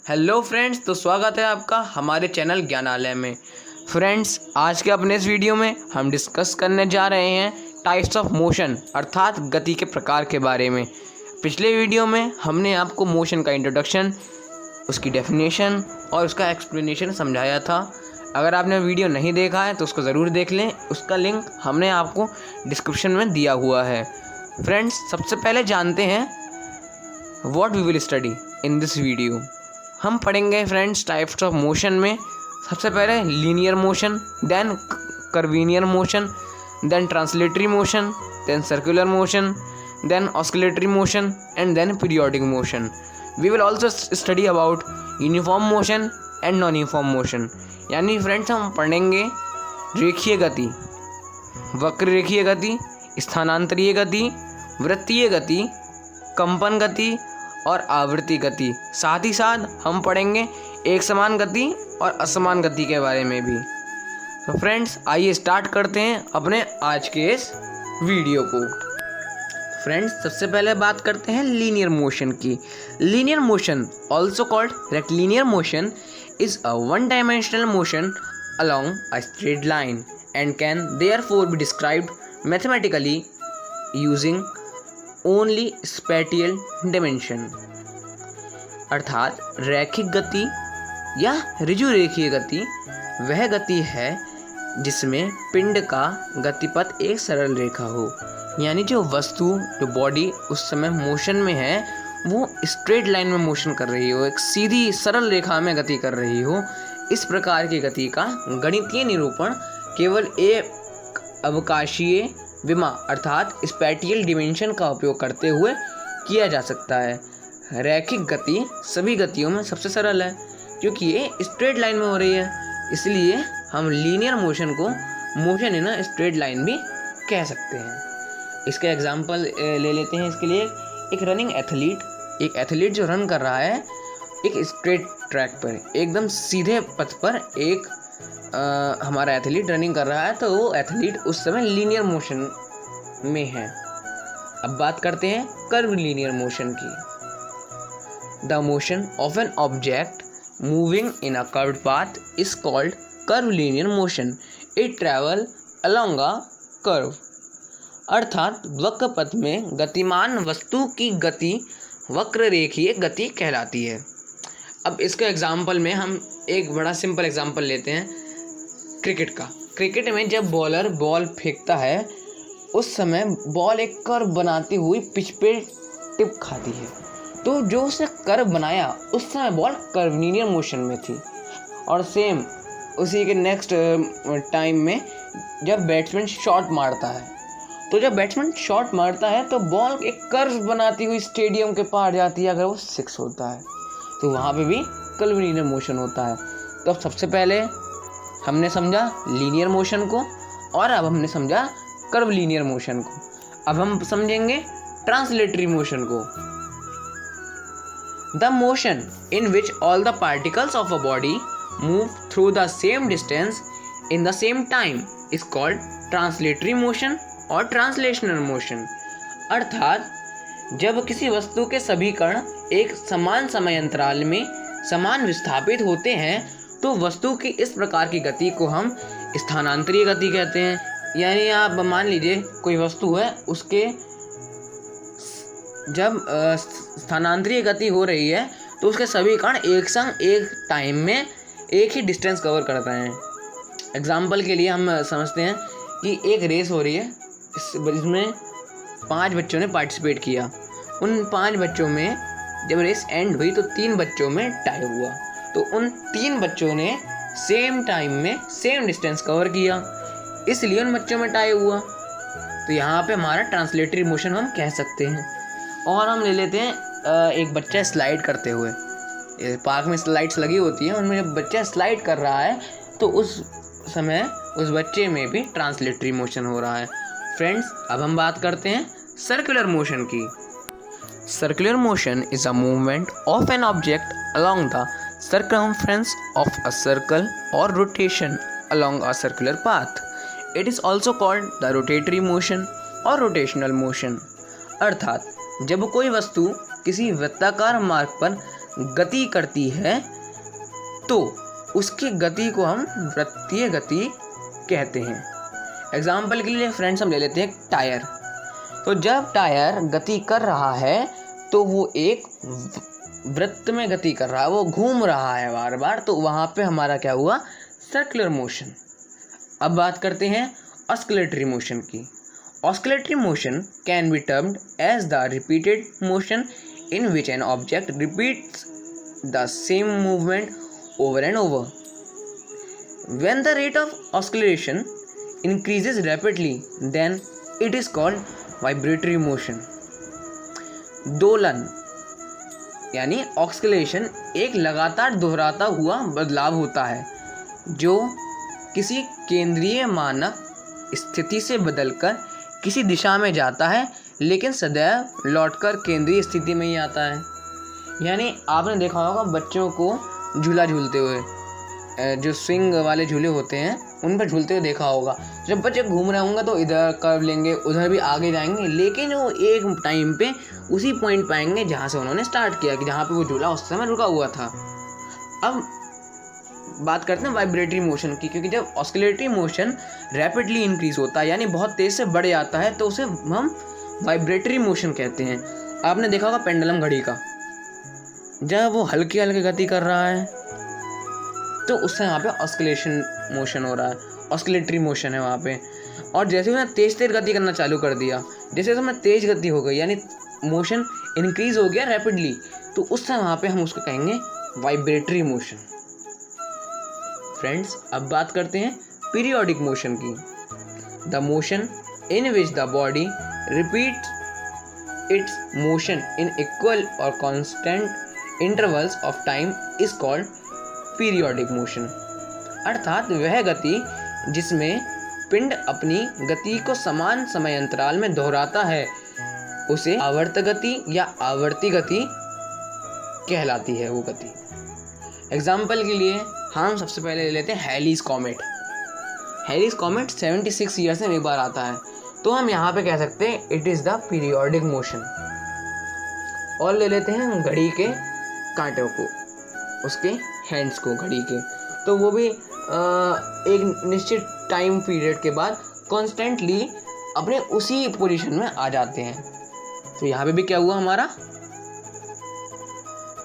Hello friends, तो स्वागत है आपका हमारे चैनल ज्ञानालय में। फ्रेंड्स, आज के अपने इस वीडियो में हम डिस्कस करने जा रहे हैं टाइप्स ऑफ मोशन अर्थात गति के प्रकार के बारे में। पिछले वीडियो में हमने आपको मोशन का इंट्रोडक्शन, उसकी डेफिनेशन और उसका एक्सप्लेनेशन समझाया था। अगर आपने वीडियो नहीं देखा है तो उसको ज़रूर देख लें, उसका लिंक हमने आपको डिस्क्रिप्शन में दिया हुआ है। फ्रेंड्स, सबसे पहले जानते हैं what we will study in this video. हम पढ़ेंगे फ्रेंड्स टाइप्स ऑफ मोशन में सबसे पहले linear motion, then curvilinear motion, then translatory motion, then circular motion, then oscillatory motion and then periodic motion. We will also study about uniform motion and non uniform motion. यानी friends, हम पढ़ेंगे रेखीय गति, वक्र रेखीय गति, स्थानांतरीय गति, वृत्तीय गति, कंपन गति और आवृत्ति गति। साथ ही साथ हम पढ़ेंगे एक समान गति और असमान गति के बारे में भी। तो फ्रेंड्स, आइए स्टार्ट करते हैं अपने आज के इस वीडियो को। फ्रेंड्स, सबसे पहले बात करते हैं लीनियर मोशन की। Linear motion also called rectilinear motion is a one dimensional motion along a straight line and can therefore be described mathematically using only spatial dimension। अर्थात रैखिक गति या ऋजु रेखीय गति वह गति है जिसमें पिंड का गतिपथ एक सरल रेखा हो, यानी जो वस्तु, जो बॉडी उस समय मोशन में है वो स्ट्रेट लाइन में मोशन कर रही हो, एक सीधी सरल रेखा में गति कर रही हो। इस प्रकार की गति का गणितीय निरूपण केवल एक अवकाशीय विमा अर्थात स्पैटियल डिमेंशन का उपयोग करते हुए किया जा सकता है। रैखिक गति सभी गतियों में सबसे सरल है क्योंकि ये स्ट्रेट लाइन में हो रही है, इसलिए हम लीनियर मोशन को motion in a straight line भी कह सकते हैं। इसका एग्जांपल ले लेते हैं। इसके लिए एक रनिंग एथलीट, एक एथलीट जो रन कर रहा है एक स्ट्रेट ट्रैक पर, एकदम सीधे पथ पर एक हमारा एथलीट रनिंग कर रहा है, तो वो एथलीट उस समय लीनियर मोशन में है। अब बात करते हैं कर्व लीनियर मोशन की। The motion of an object moving in a curved path is called curve linear motion. It travel along a curve. अर्थात वक्र पथ में गतिमान वस्तु की गति वक्र रेखीय गति कहलाती है। अब इसके एग्जाम्पल में हम एक बड़ा सिंपल एग्जाम्पल लेते हैं क्रिकेट का। क्रिकेट में जब बॉलर बॉल फेंकता है उस समय बॉल एक कर्व बनाती हुई पिच पे टिप खाती है, तो जो उसने कर्व बनाया उस समय बॉल कर्वीनियर मोशन में थी। और सेम उसी के नेक्स्ट टाइम में जब बैट्समैन शॉट मारता है, तो जब बैट्समैन शॉट मारता है तो बॉल एक कर्व बनाती हुई स्टेडियम के पार जाती है। अगर वो 6 होता है तो वहाँ पे भी कर्वीनियर मोशन होता है। तो अब सबसे पहले हमने समझा लीनियर मोशन को और अब हमने समझा कर्व लीनियर मोशन को। अब हम समझेंगे ट्रांसलेटरी मोशन को। The motion in which all the particles of a body move through the same distance in the same time is called translatory motion और ट्रांसलेशनल मोशन। अर्थात जब किसी वस्तु के सभी कण एक समान समय अंतराल में समान विस्थापित होते हैं तो वस्तु की इस प्रकार की गति को हम स्थानांतरीय गति कहते हैं। यानी आप मान लीजिए कोई वस्तु है, उसके जब स्थानांतरीय गति हो रही है तो उसके सभी कण एक संग एक टाइम में एक ही डिस्टेंस कवर करते हैं। एग्जाम्पल के लिए हम समझते हैं कि एक रेस हो रही है, इसमें 5 बच्चों ने पार्टिसिपेट किया। उन 5 बच्चों में जब रेस एंड हुई तो 3 बच्चों में टाई हुआ, तो उन 3 बच्चों ने सेम टाइम में सेम डिस्टेंस कवर किया, इसलिए उन बच्चों में टाई हुआ। तो यहाँ पे हमारा ट्रांसलेटरी मोशन हम कह सकते हैं। और हम ले लेते हैं एक बच्चा स्लाइड करते हुए। पार्क में स्लाइड्स लगी होती हैं, उनमें जब बच्चा स्लाइड कर रहा है तो उस समय उस बच्चे में भी ट्रांसलेटरी मोशन हो रहा है। फ्रेंड्स, अब हम बात करते हैं सर्कुलर मोशन की। Circular motion is a movement of an object along the circumference of a circle or rotation along a circular path. It is also called the rotatory motion or rotational motion। अर्थात जब कोई वस्तु किसी वृत्ताकार मार्ग पर गति करती है तो उसकी गति को हम वृत्तीय गति कहते हैं। एग्जाम्पल के लिए फ्रेंड्स हम ले लेते हैं टायर। तो जब टायर गति कर रहा है तो वो एक वृत्त में गति कर रहा है, वो घूम रहा है बार बार, तो वहाँ पे हमारा क्या हुआ, सर्कुलर मोशन। अब बात करते हैं ऑस्किलेटरी मोशन की। Oscillatory motion can be termed as the repeated motion in which an object repeats the same movement over and over. When the rate of oscillation increases rapidly, then it is called vibratory motion. दोलन यानी oscillation एक लगातार दोहराता हुआ बदलाव होता है जो किसी केंद्रीय मानक स्थिति से बदलकर किसी दिशा में जाता है, लेकिन सदैव लौटकर केंद्रीय स्थिति में ही आता है। यानी आपने देखा होगा बच्चों को झूला झूलते हुए, जो स्विंग वाले झूले होते हैं उन पर झूलते हुए देखा होगा। जब बच्चे घूम रहे होंगे तो इधर कर्व लेंगे, उधर भी आगे जाएंगे, लेकिन वो एक टाइम पे उसी पॉइंट पाएंगे जहाँ से उन्होंने स्टार्ट किया, कि जहाँ पे वो झूला उस समय रुका हुआ था। अब बात करते हैं वाइब्रेटरी मोशन की, क्योंकि जब ऑस्किलेटरी मोशन रैपिडली इंक्रीज होता है यानी बहुत तेज़ से बढ़ जाता है तो उसे हम वाइब्रेटरी मोशन कहते हैं। आपने देखा होगा पेंडुलम घड़ी का, जब वो हल्की हल्की गति कर रहा है तो उससे वहाँ पे ऑस्किलेशन मोशन हो रहा है, ऑस्किलेटरी मोशन है वहाँ पे। और जैसे उसने तेज़ गति करना चालू कर दिया, जैसे उसमें तेज़ गति हो गई यानी मोशन इंक्रीज हो गया रैपिडली, तो उस समय वहाँ पे हम उसको कहेंगे वाइब्रेटरी मोशन। फ्रेंड्स, अब बात करते हैं पीरियोडिक मोशन की। The motion in which the body repeat its motion in equal और constant intervals of time is called periodic motion. अर्थात वह गति जिसमें पिंड अपनी गति को समान समय अंतराल में दोहराता है उसे आवर्त गति या आवर्ती गति कहलाती है वो गति। एग्जाम्पल के लिए हम सबसे पहले ले लेते हैं हैलीज कॉमेट। हैलीज कॉमेट 76 ईयर्स में एक बार आता है, तो हम यहाँ पे कह सकते हैं it is the periodic motion. और ले लेते हैं घड़ी के कांटों को, उसके हैंड्स को घड़ी के, तो वो भी एक निश्चित टाइम पीरियड के बाद कॉन्स्टेंटली अपने उसी पोजीशन में आ जाते हैं। तो यहाँ पे भी क्या हुआ हमारा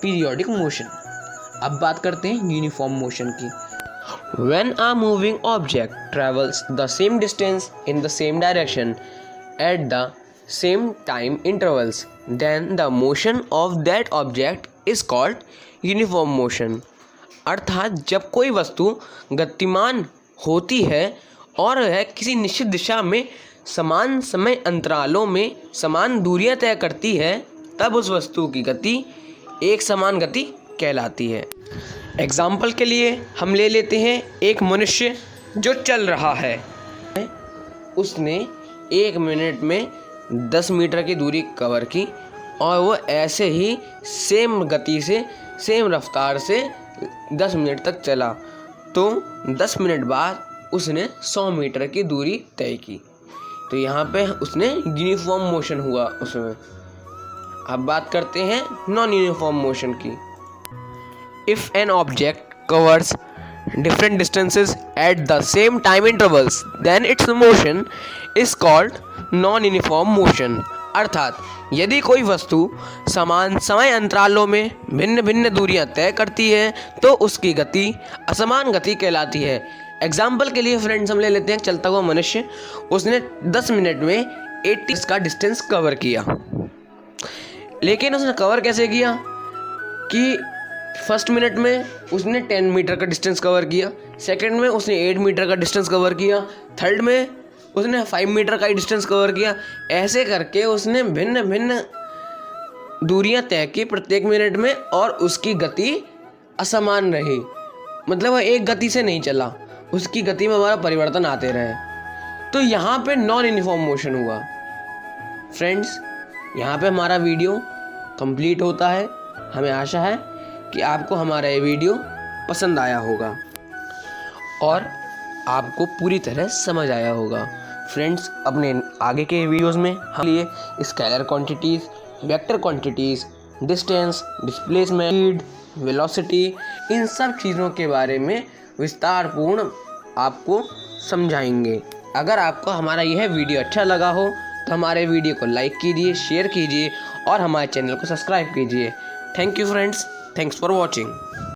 पीरियोडिक मोशन। अब बात करते हैं यूनिफॉर्म मोशन की। When a moving object travels the same distance in the same direction at the same time intervals, then the motion of that object is called uniform motion। अर्थात जब कोई वस्तु गतिमान होती है और वह किसी निश्चित दिशा में समान समय अंतरालों में समान दूरियां तय करती है, तब उस वस्तु की गति एक समान गति कहलाती है। एग्जाम्पल के लिए हम ले लेते हैं एक मनुष्य जो चल रहा है, उसने 1 मिनट में 10 मीटर की दूरी कवर की और वो ऐसे ही सेम गति से सेम रफ्तार से 10 मिनट तक चला, तो 10 मिनट बाद उसने 100 मीटर की दूरी तय की। तो यहाँ पे उसने यूनिफॉर्म मोशन हुआ उसमें। अब बात करते हैं नॉन यूनिफॉर्म मोशन की। If an object covers different distances at the same time intervals, then its motion is called non-uniform motion। अर्थात यदि कोई वस्तु समान समय अंतरालों में भिन्न भिन्न दूरियां तय करती है तो उसकी गति असमान गति कहलाती है। एग्जाम्पल के लिए फ्रेंड्स हम ले लेते हैं चलता हुआ मनुष्य, उसने 10 मिनट में 80 का डिस्टेंस कवर किया, लेकिन उसने कवर कैसे किया कि फर्स्ट मिनट में उसने 10 मीटर का डिस्टेंस कवर किया, सेकंड में उसने 8 मीटर का डिस्टेंस कवर किया, थर्ड में उसने 5 मीटर का ही डिस्टेंस कवर किया। ऐसे करके उसने भिन्न भिन्न दूरियां तय की प्रत्येक मिनट में और उसकी गति असमान रही, मतलब वह एक गति से नहीं चला, उसकी गति में हमारा परिवर्तन आते रहे। तो यहाँ पे नॉन यूनिफॉर्म मोशन हुआ। फ्रेंड्स, यहाँ पे हमारा वीडियो कंप्लीट होता है। हमें आशा है कि आपको हमारा ये वीडियो पसंद आया होगा और आपको पूरी तरह समझ आया होगा। फ्रेंड्स, अपने आगे के वीडियोस में हम लिए scalar quantities, vector quantities, distance, displacement, speed, velocity, इन सब चीज़ों के बारे में विस्तारपूर्ण आपको समझाएंगे। अगर आपको हमारा यह वीडियो अच्छा लगा हो तो हमारे वीडियो को लाइक कीजिए, शेयर कीजिए और हमारे चैनल को सब्सक्राइब कीजिए। Thank you friends, thanks for watching.